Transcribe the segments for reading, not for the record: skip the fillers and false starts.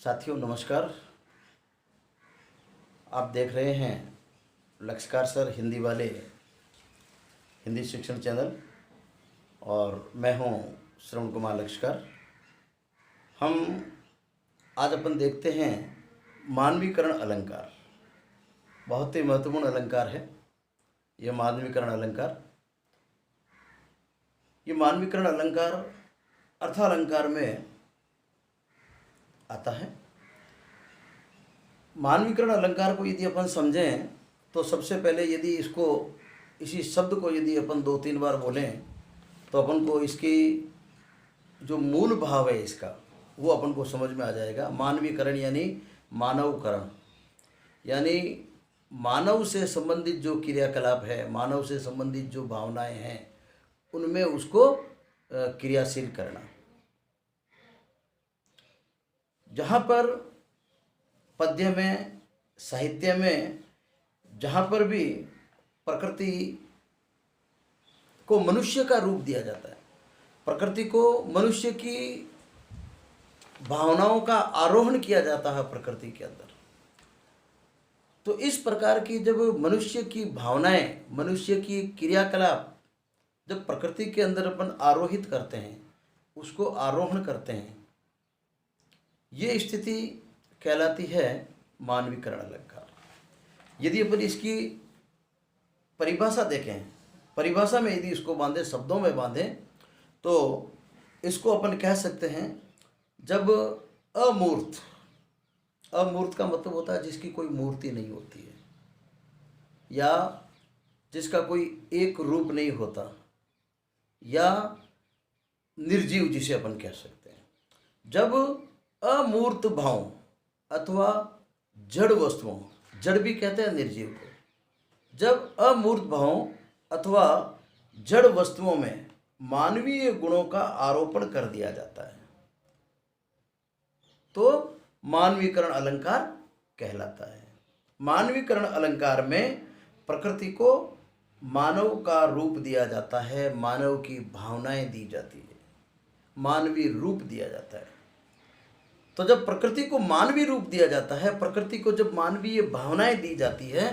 साथियों नमस्कार। आप देख रहे हैं लक्ष्यकार सर हिंदी वाले हिंदी शिक्षण चैनल और मैं हूं श्रवण कुमार लक्ष्यकार। हम आज अपन देखते हैं मानवीकरण अलंकार। बहुत ही महत्वपूर्ण अलंकार है यह मानवीकरण अलंकार। ये मानवीकरण अलंकार अर्थालंकार में आता है। मानवीकरण अलंकार को यदि अपन समझें तो सबसे पहले यदि इसी शब्द को यदि अपन 2-3 बार बोलें तो अपन को इसकी जो मूल भाव है इसका वो अपन को समझ में आ जाएगा। मानवीकरण यानी मानवकरण, यानी मानव से संबंधित जो क्रियाकलाप है, मानव से संबंधित जो भावनाएं हैं उनमें उसको क्रियाशील करना। जहाँ पर पद्य में, साहित्य में जहाँ पर भी प्रकृति को मनुष्य का रूप दिया जाता है, प्रकृति को मनुष्य की भावनाओं का आरोहण किया जाता है प्रकृति के अंदर, तो इस प्रकार की जब मनुष्य की भावनाएं, मनुष्य की क्रियाकलाप जब प्रकृति के अंदर अपन आरोहित करते हैं, उसको आरोहण करते हैं, ये स्थिति कहलाती है मानवीकरण अलंकार। यदि अपन इसकी परिभाषा देखें, परिभाषा में यदि इसको बांधें, शब्दों में बांधें, तो इसको अपन कह सकते हैं जब अमूर्त, अमूर्त का मतलब होता है जिसकी कोई मूर्ति नहीं होती है या जिसका कोई एक रूप नहीं होता, या निर्जीव जिसे अपन कह सकते हैं। जब अमूर्त भाव अथवा जड़ वस्तुओं, जड़ भी कहते हैं निर्जीव को, जब अमूर्त भाव अथवा जड़ वस्तुओं में मानवीय गुणों का आरोपण कर दिया जाता है तो मानवीकरण अलंकार कहलाता है। मानवीकरण अलंकार में प्रकृति को मानव का रूप दिया जाता है, मानव की भावनाएं दी जाती है, मानवीय रूप दिया जाता है। तो जब प्रकृति को मानवीय रूप दिया जाता है, प्रकृति को जब मानवीय भावनाएं दी जाती है,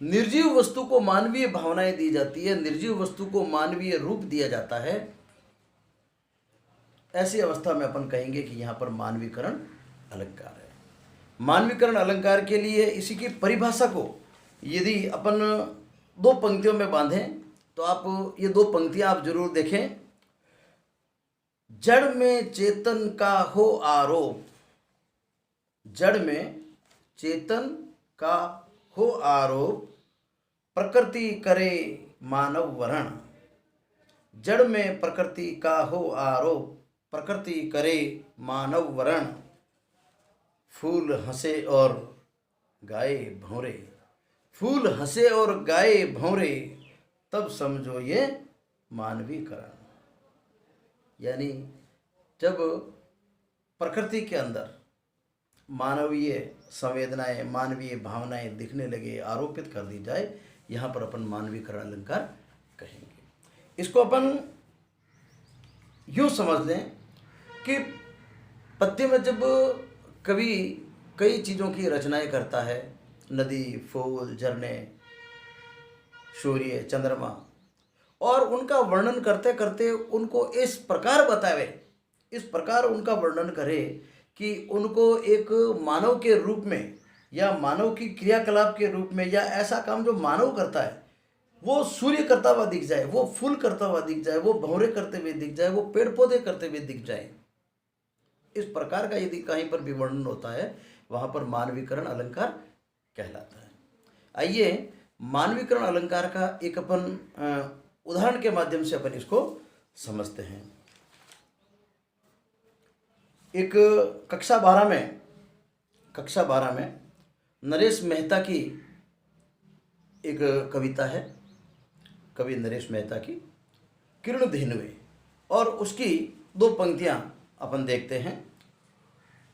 निर्जीव वस्तु को मानवीय भावनाएं दी जाती है, निर्जीव वस्तु को मानवीय रूप दिया जाता है, ऐसी अवस्था में अपन कहेंगे कि यहाँ पर मानवीकरण अलंकार है। मानवीकरण अलंकार के लिए इसी की परिभाषा को यदि अपन 2 पंक्तियों में बांधें तो आप ये 2 पंक्तियां आप जरूर देखें। जड़ में चेतन का हो आरोप, जड़ में चेतन का हो आरोप, प्रकृति करे मानव वरण। जड़ में प्रकृति का हो आरोप, प्रकृति करे मानव वरण। फूल हंसे और गाए भौरे, फूल हंसे और गाए भौरे, तब समझो ये मानवीकरण। यानी जब प्रकृति के अंदर मानवीय संवेदनाएं, मानवीय भावनाएं दिखने लगे, आरोपित कर दी जाए, यहाँ पर अपन मानवीकरण अलंकार कहेंगे। इसको अपन यूँ समझ लें कि पद्य में जब कवि कई चीज़ों की रचनाएं करता है, नदी, फूल, झरने, सूर्य, चंद्रमा, और उनका वर्णन करते करते उनको इस प्रकार बतावे, इस प्रकार उनका वर्णन करे कि उनको एक मानव के रूप में या मानव की क्रियाकलाप के रूप में, या ऐसा काम जो मानव करता है वो सूर्य करता हुआ दिख जाए, वो फूल करता हुआ दिख जाए, वो भंवरे करते हुए दिख जाए, वो पेड़ पौधे करते हुए दिख जाए, इस प्रकार का यदि कहीं पर भी वर्णन होता है वहाँ पर मानवीकरण अलंकार कहलाता है। आइए मानवीकरण अलंकार का एक अपन उदाहरण के माध्यम से अपन इसको समझते हैं। एक कक्षा 12 में नरेश मेहता की एक कविता है, कवि नरेश मेहता की, किरण धेनुए, और उसकी 2 पंक्तियां अपन देखते हैं।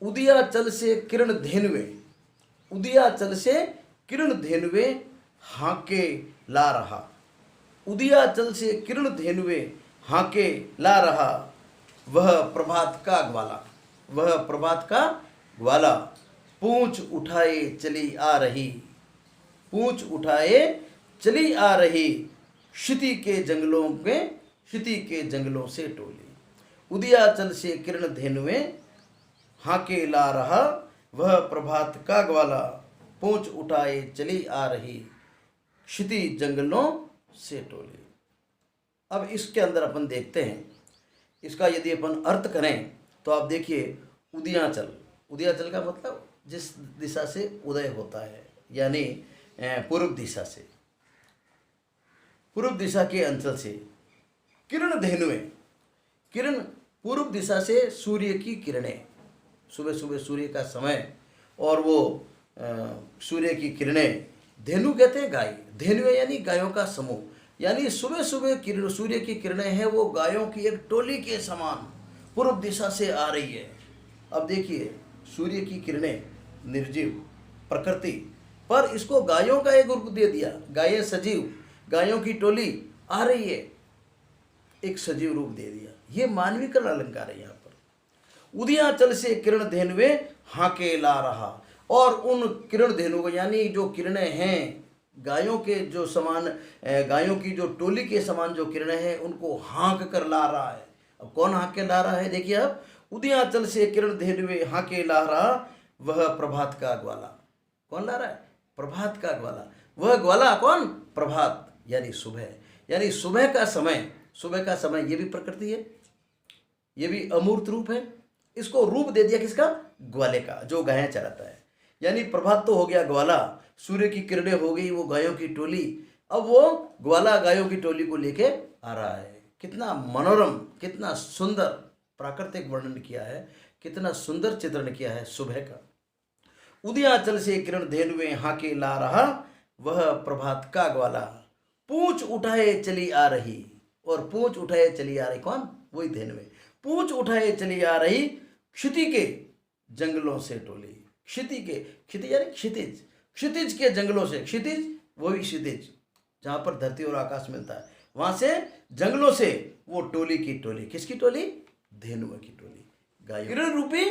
उदियाचल से किरण धेनुए, उदियाचल से किरण धेनुए हाके ला रहा, उदियाचल से किरण धेनुए हाके ला रहा, वह प्रभात का ग्वाला। वह प्रभात का ग्वाला, पूंछ उठाए चली आ रही, पूंछ उठाए चली आ रही, क्षिति के जंगलों में, क्षिति के जंगलों से टोली। उदयाचल से किरण धेनुए हाके ला रहा, वह प्रभात का ग्वाला, पूंछ उठाए चली आ रही, क्षिति जंगलों से टोली। अब इसके अंदर अपन देखते हैं, इसका यदि अपन अर्थ करें तो आप देखिए, उदयाचल, उदयाचल का मतलब जिस दिशा से उदय होता है, यानी पूर्व दिशा से, पूर्व दिशा के अंचल से। किरण धेनुए, किरण पूर्व दिशा से सूर्य की किरणें, सुबह सुबह सूर्य का समय, और वो सूर्य की किरणें, धेनु कहते हैं गाय, धेनु यानी गायों का समूह, यानी सुबह सुबह किरण, सूर्य की किरणें हैं वो गायों की एक टोली के समान पूर्व दिशा से आ रही है। अब देखिए, सूर्य की किरणें निर्जीव प्रकृति, पर इसको गायों का एक रूप दे दिया, गायें सजीव, गायों की टोली आ रही है, एक सजीव रूप दे दिया। ये मानवीकरण अलंकार है। यहाँ पर उदयाचल से किरण धेनुए हाके ला रहा, और उन किरण धेनु को, यानी जो किरणें हैं गायों के जो समान, गायों की जो टोली के समान जो किरणें हैं, उनको हाँक कर ला रहा है। अब कौन हाँक के ला रहा है? देखिए, अब उदयाचल से किरण धेनुए हाके ला रहा, वह प्रभात का ग्वाला। कौन ला रहा है? प्रभात का ग्वाला। वह ग्वाला कौन? प्रभात, यानी सुबह, यानी सुबह का समय, सुबह का समय ये भी प्रकृति है, ये भी अमूर्त रूप है। इसको रूप दे दिया किसका? ग्वाले का, जो गायें चराता है। यानी प्रभात तो हो गया ग्वाला, सूर्य की किरणें हो गई वो गायों की टोली, अब वो ग्वाला गायों की टोली को लेके आ रहा है। कितना मनोरम, कितना सुंदर प्राकृतिक वर्णन किया है, कितना सुंदर चित्रण किया है सुबह का। उदयाचल से किरण धेनुए हाके ला रहा, वह प्रभात का ग्वाला, पूंछ उठाए चली आ रही, और पूंछ उठाए चली आ रही कौन? वही धेनुए, पूंछ उठाए चली आ रही, क्षिति के जंगलों से टोली। क्षिति के, क्षिति यानी क्षितिज, क्षितिज के जंगलों से, क्षितिज वही क्षितिज जहाँ पर धरती और आकाश मिलता है, वहाँ से जंगलों से वो टोली की टोली। किसकी टोली? धेनुओं की टोली, गायों, किरण रूपी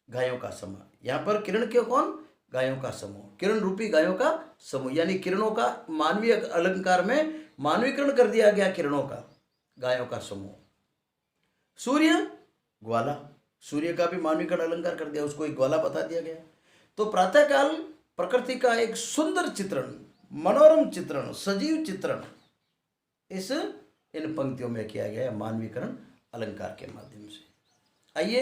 गायों का समूह। यहाँ पर किरण के कौन? गायों का समूह, किरण रूपी गायों का समूह, यानी किरणों का मानवीय अलंकार में मानवीकरण कर दिया गया, किरणों का, गायों का समूह। सूर्य ग्वाला, सूर्य का भी मानवीकरण अलंकार कर दिया, उसको एक ग्वाला बता दिया गया। तो प्रातःकाल प्रकृति का एक सुंदर चित्रण, मनोरम चित्रण, सजीव चित्रण इस इन पंक्तियों में किया गया है मानवीकरण अलंकार के माध्यम से। आइए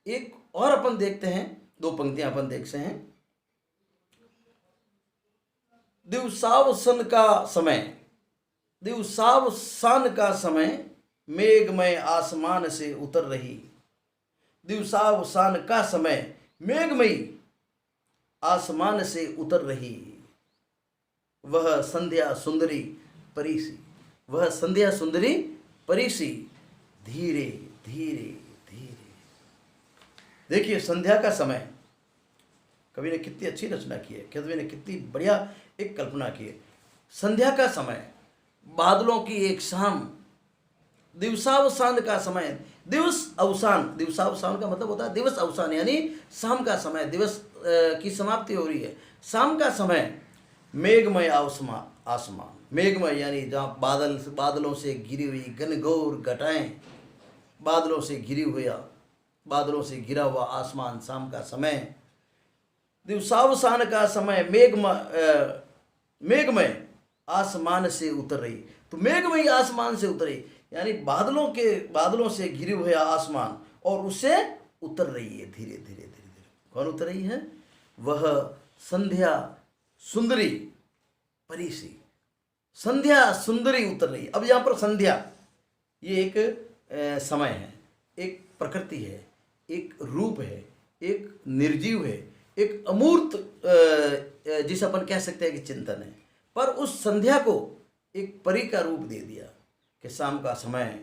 एक और अपन देखते हैं, दो पंक्तियां अपन देखते हैं। दिवसावसन का समय, दिवसावसान का समय, मेघमय आसमान से उतर रही। दिवसावसान का समय, मेघमयी आसमान से उतर रही, वह संध्या सुंदरी परिसी, वह संध्या सुंदरी परिसी, धीरे धीरे धीरे। देखिए, संध्या का समय, कवि ने कितनी अच्छी रचना की है, कवि ने कितनी बढ़िया एक कल्पना की है। संध्या का समय, बादलों की एक शाम, दिवसावसान का समय, दिवस अवसान, दिवसावसान का मतलब होता है दिवस अवसान, यानी शाम का समय, दिवस की समाप्ति हो रही है, शाम का समय, मेघमय आसमान, मेघमय यानी जहाँ बादलों से घिरी हुई घनघोर घटाएं, बादलों से घिरी हुआ, बादलों से घिरा हुआ आसमान, शाम का समय, दिवसावसान का समय, मेघमय आसमान से उतर रही। तो मेघमय आसमान से उतर रही, यानी बादलों से घिरे हुए आसमान, और उससे उतर रही है धीरे धीरे धीरे धीरे। कौन उतर रही है? वह संध्या सुंदरी परिसी, संध्या सुंदरी उतर रही। अब यहाँ पर संध्या ये एक समय है, एक प्रकृति है, एक रूप है, एक निर्जीव है, एक अमूर्त जिसे अपन कह सकते हैं कि चिंतन है। पर उस संध्या को एक परी का रूप दे दिया कि शाम का समय,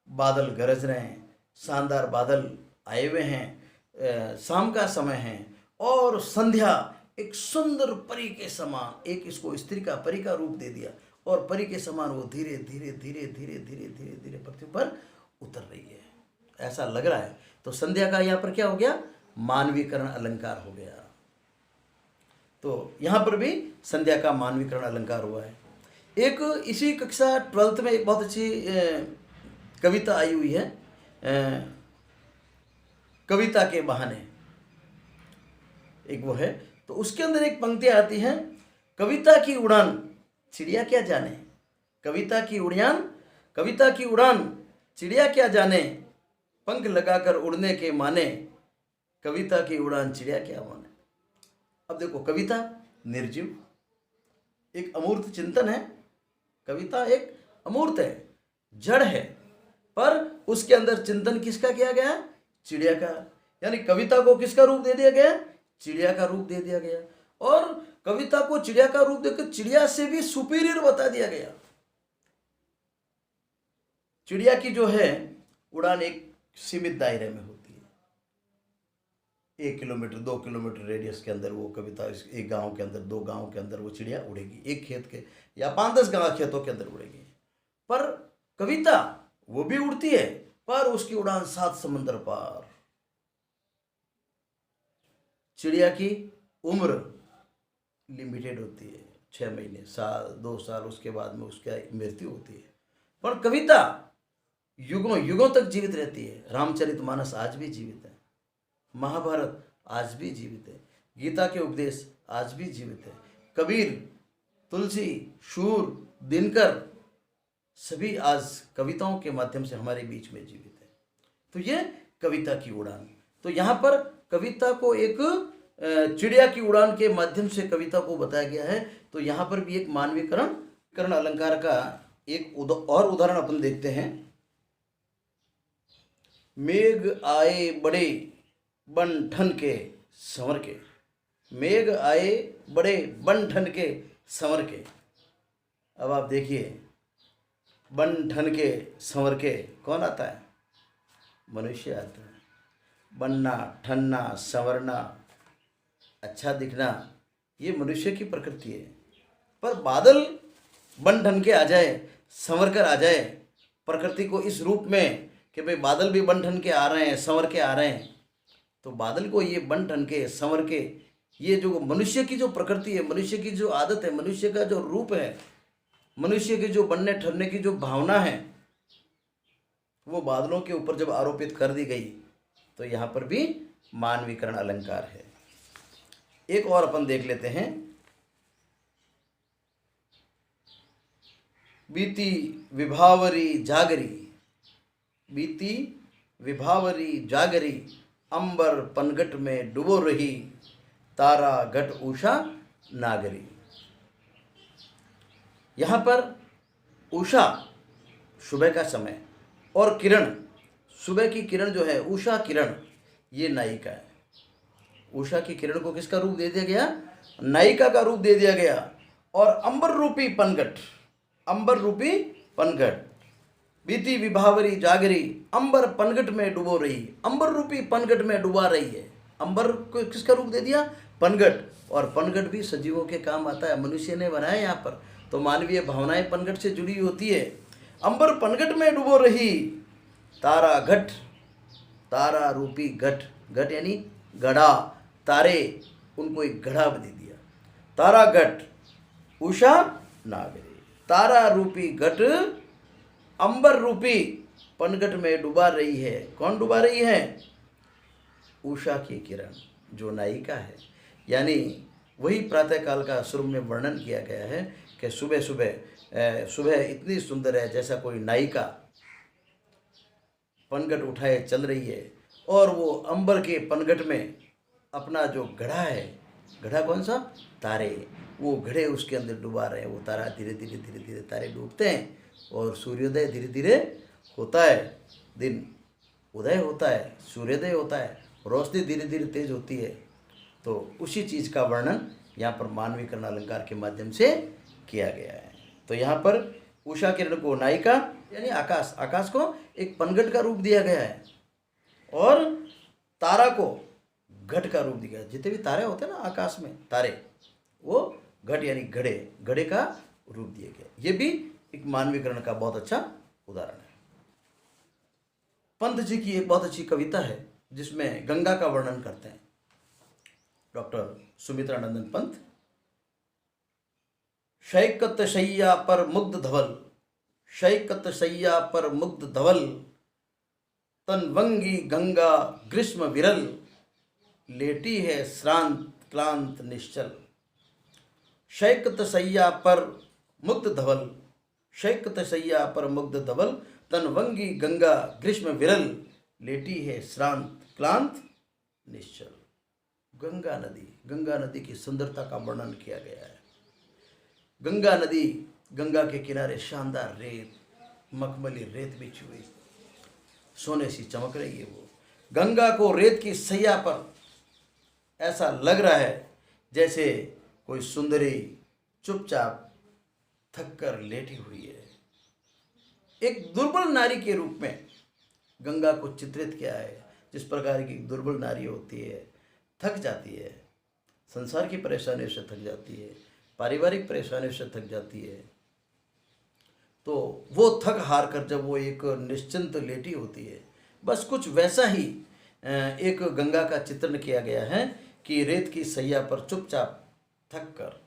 बादल गरज रहे हैं, शानदार बादल आए हुए हैं, शाम का समय है, और संध्या एक सुंदर परी के समान, एक इसको स्त्री का परी का रूप दे दिया, और परी के समान वो धीरे धीरे धीरे धीरे धीरे धीरे धीरे पृथ्वी पर उतर रही है। ऐसा लग रहा है तो संध्या का यहाँ पर क्या हो गया, मानवीकरण अलंकार हो गया। तो यहाँ पर भी संध्या का मानवीकरण अलंकार हुआ है। एक इसी कक्षा 12th में एक बहुत अच्छी कविता आई हुई है, कविता के बहाने एक वो है। तो उसके अंदर एक पंक्ति आती है, कविता की उड़ान चिड़िया क्या जाने, कविता की उड़ान चिड़िया क्या जाने, पंख लगाकर उड़ने के माने, कविता की उड़ान चिड़िया क्या माने। अब देखो, कविता निर्जीव, एक अमूर्त चिंतन है। कविता एक अमूर्त है, जड़ है, पर उसके अंदर चिंतन किसका किया गया, चिड़िया का। यानी कविता को किसका रूप दे दिया गया, चिड़िया का रूप दे दिया गया। और कविता को चिड़िया का रूप देकर चिड़िया से भी सुपीरियर बता दिया गया। चिड़िया की जो है उड़ान एक सीमित दायरे में होती है, 1 किलोमीटर 2 किलोमीटर रेडियस के अंदर वो कविता, एक गांव के अंदर 2 गांव के अंदर वो चिड़िया उड़ेगी, एक खेत के या 5-10 गांव खेतों के अंदर उड़ेगी। पर कविता वो भी उड़ती है, पर उसकी उड़ान 7 समंदर पार। चिड़िया की उम्र लिमिटेड होती है, 6 महीने, साल, 2 साल, उसके बाद में उसका मृत्यु होती है। पर कविता युगों युगों तक जीवित रहती है। रामचरितमानस आज भी जीवित है, महाभारत आज भी जीवित है, गीता के उपदेश आज भी जीवित है, कबीर, तुलसी, शूर, दिनकर सभी आज कविताओं के माध्यम से हमारे बीच में जीवित है। तो ये कविता की उड़ान। तो यहाँ पर कविता को एक चिड़िया की उड़ान के माध्यम से कविता को बताया गया है। तो यहाँ पर भी एक मानवीकरण अलंकार का एक और उदाहरण अपन देखते हैं। मेघ आए बड़े बन ठन के संवर के, मेघ आए बड़े बन ठन के संवर के। अब आप देखिए, बन ठन के संवर के कौन आता है, मनुष्य आता है। बनना, ठनना, संवरना, अच्छा दिखना, ये मनुष्य की प्रकृति है। पर बादल बन ठन के आ जाए, संवर कर आ जाए, प्रकृति को इस रूप में कि भाई बादल भी बन ठन के आ रहे हैं, संवर के आ रहे हैं, तो बादल को ये बन ठन के, संवर के, ये जो मनुष्य की जो प्रकृति है, मनुष्य की जो आदत है, मनुष्य का जो रूप है, मनुष्य की जो बनने ठनने की जो भावना है, वो बादलों के ऊपर जब आरोपित कर दी गई, तो यहाँ पर भी मानवीकरण अलंकार है। एक और अपन देख लेते हैं। बीती विभावरी जागरी, बीती विभावरी जागरी, अंबर पनघट में डुबो रही, तारा घट उषा नागरी। यहाँ पर उषा सुबह का समय और किरण, सुबह की किरण जो है, उषा किरण, ये नायिका है। उषा की किरण को किसका रूप दे दिया गया, नायिका का रूप दे दिया गया। और अंबर रूपी पनघट, अंबर रूपी पनघट, बीती विभावरी जागरी, अंबर पनघट में डुबो रही, अंबर रूपी पनघट में डुबा रही है। अंबर को किसका रूप दे दिया, पनघट। और पनघट भी सजीवों के काम आता है, मनुष्य ने बनाया यहाँ पर, तो मानवीय भावनाएं पनघट से जुड़ी होती है। अंबर पनघट में डुबो रही, तारा घट, तारा रूपी घट, घट यानी घड़ा, तारे, उनको एक घड़ा दे दिया। तारा घट उषा नागरी, तारा रूपी घट अंबर रूपी पनघट में डुबा रही है। कौन डुबा रही है, उषा की किरण, जो नायिका है। यानी वही प्रातःकाल का शुरू में वर्णन किया गया है कि सुबह सुबह सुबह इतनी सुंदर है, जैसा कोई नायिका पनघट उठाए चल रही है, और वो अंबर के पनघट में अपना जो घड़ा है, घड़ा कौन सा, तारे, वो घड़े उसके अंदर डुबा रहे हैं। वो तारा धीरे धीरे धीरे धीरे तारे डूबते हैं, और सूर्योदय धीरे धीरे होता है, दिन उदय होता है, सूर्योदय होता है, रोशनी धीरे धीरे तेज होती है। तो उसी चीज़ का वर्णन यहाँ पर मानवीकरण अलंकार के माध्यम से किया गया है। तो यहाँ पर उषा किरण को नायिका यानी आकाश, आकाश को एक पनघट का रूप दिया गया है, और तारा को घट का रूप दिया गया। जितने भी तारे होते हैं ना आकाश में, तारे, वो घट यानी घड़े, घड़े का रूप दिया गया। ये भी एक मानवीकरण का बहुत अच्छा उदाहरण है। पंत जी की एक बहुत अच्छी कविता है, जिसमें गंगा का वर्णन करते हैं डॉक्टर सुमित्रानंदन पंत। शैकत शैया पर मुग्ध धवल, शैकत शैया पर मुग्ध धवल, तनवंगी गंगा ग्रीष्म विरल, लेटी है श्रांत क्लांत निश्चल। शैकत शैया पर मुग्ध धवल, शैकत शैया पर मुग्ध धवल, तनवंगी गंगा ग्रीष्म विरल, लेटी है श्रांत क्लांत निश्चल। गंगा नदी की सुंदरता का वर्णन किया गया है। गंगा नदी, गंगा के किनारे शानदार रेत, मखमली रेत बिछी हुई, सोने सी चमक रही है वो। गंगा को रेत की सैया पर ऐसा लग रहा है जैसे कोई सुंदरी चुपचाप थक कर लेटी हुई है। एक दुर्बल नारी के रूप में गंगा को चित्रित किया है। जिस प्रकार की दुर्बल नारी होती है, थक जाती है, संसार की परेशानियों से थक जाती है, पारिवारिक परेशानियों से थक जाती है, तो वो थक हार कर जब वो एक निश्चिंत लेटी होती है, बस कुछ वैसा ही एक गंगा का चित्रण किया गया है कि रेत की सैया पर चुपचाप थक कर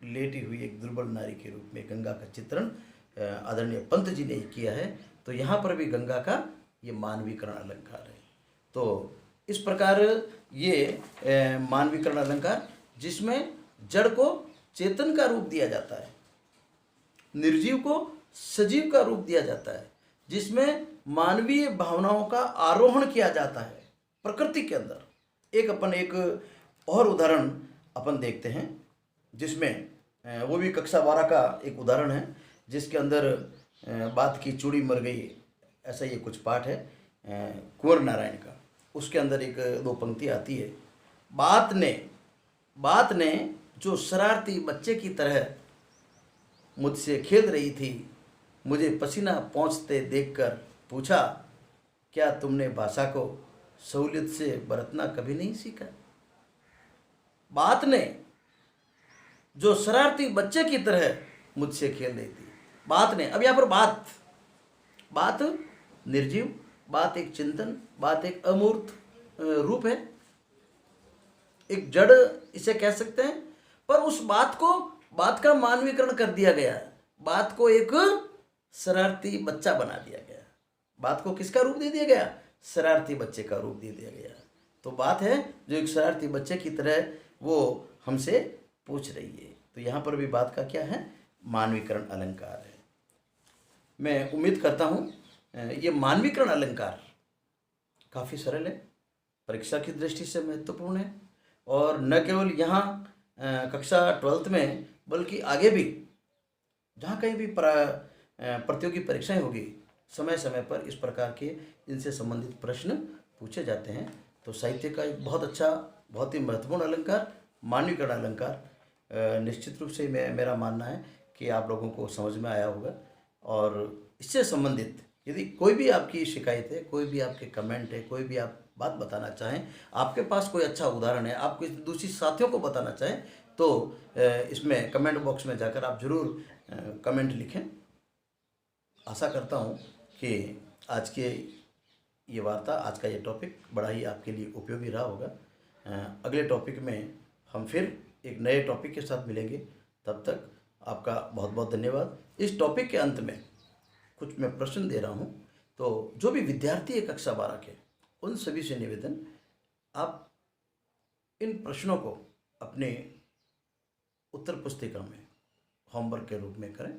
लेटी हुई एक दुर्बल नारी के रूप में गंगा का चित्रण आदरणीय पंत जी ने किया है। तो यहाँ पर भी गंगा का ये मानवीकरण अलंकार है। तो इस प्रकार ये मानवीकरण अलंकार, जिसमें जड़ को चेतन का रूप दिया जाता है, निर्जीव को सजीव का रूप दिया जाता है, जिसमें मानवीय भावनाओं का आरोहण किया जाता है प्रकृति के अंदर। एक और उदाहरण अपन देखते हैं, जिसमें वो भी कक्षा 12 का एक उदाहरण है, जिसके अंदर बात की चूड़ी मर गई, ऐसा ये कुछ पाठ है कुंवर नारायण का। उसके अंदर एक दो पंक्ति आती है। बात ने जो शरारती बच्चे की तरह मुझसे खेल रही थी, मुझे पसीना पहुँचते देखकर पूछा, क्या तुमने भाषा को सहूलियत से बरतना कभी नहीं सीखा? बात ने जो शरारती बच्चे की तरह मुझसे खेल रही थी, बात ने, अब यहाँ पर बात निर्जीव, बात एक चिंतन, बात एक अमूर्त रूप है, एक जड़ इसे कह सकते हैं। पर उस बात का मानवीकरण कर दिया गया, बात को एक शरारती बच्चा बना दिया गया। बात को किसका रूप दे दिया गया? शरारती बच्चे का रूप दे दिया गया। तो बात है जो एक शरारती बच्चे की तरह वो हमसे पूछ रही है। तो यहाँ पर भी बात का क्या है? मानवीकरण अलंकार है। मैं उम्मीद करता हूँ ये मानवीकरण अलंकार काफ़ी सरल है, परीक्षा की दृष्टि से महत्वपूर्ण है, और न केवल यहाँ कक्षा 12th में बल्कि आगे भी जहाँ कहीं भी प्रतियोगी परीक्षाएं होगी, समय समय पर इस प्रकार के इनसे संबंधित प्रश्न पूछे जाते हैं। तो साहित्य का एक बहुत अच्छा, बहुत ही महत्वपूर्ण अलंकार मानवीकरण अलंकार निश्चित रूप से मेरा मानना है कि आप लोगों को समझ में आया होगा। और इससे संबंधित यदि कोई भी आपकी शिकायत है, कोई भी आपके कमेंट है, कोई भी आप बात बताना चाहें, आपके पास कोई अच्छा उदाहरण है, आप किसी दूसरी साथियों को बताना चाहें, तो इसमें कमेंट बॉक्स में जाकर आप ज़रूर कमेंट लिखें। आशा करता हूं कि आज के ये वार्ता, आज का ये टॉपिक बड़ा ही आपके लिए उपयोगी रहा होगा। अगले टॉपिक में हम फिर एक नए टॉपिक के साथ मिलेंगे। तब तक आपका बहुत बहुत धन्यवाद। इस टॉपिक के अंत में कुछ मैं प्रश्न दे रहा हूं, तो जो भी विद्यार्थी है कक्षा 12 के, उन सभी से निवेदन, आप इन प्रश्नों को अपने उत्तर पुस्तिका में होमवर्क के रूप में करें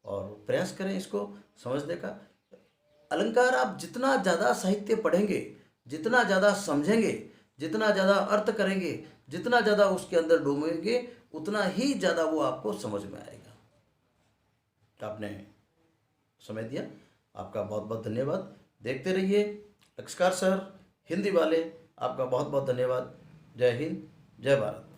और प्रयास करें इसको समझने का। अलंकार आप जितना ज़्यादा साहित्य पढ़ेंगे, जितना ज़्यादा समझेंगे, जितना ज़्यादा अर्थ करेंगे, जितना ज़्यादा उसके अंदर डूबेंगे, उतना ही ज़्यादा वो आपको समझ में आएगा। तो आपने समय दिया, आपका बहुत बहुत धन्यवाद। देखते रहिए लक्ष्कार सर हिंदी वाले, आपका बहुत बहुत धन्यवाद। जय हिंद, जय भारत।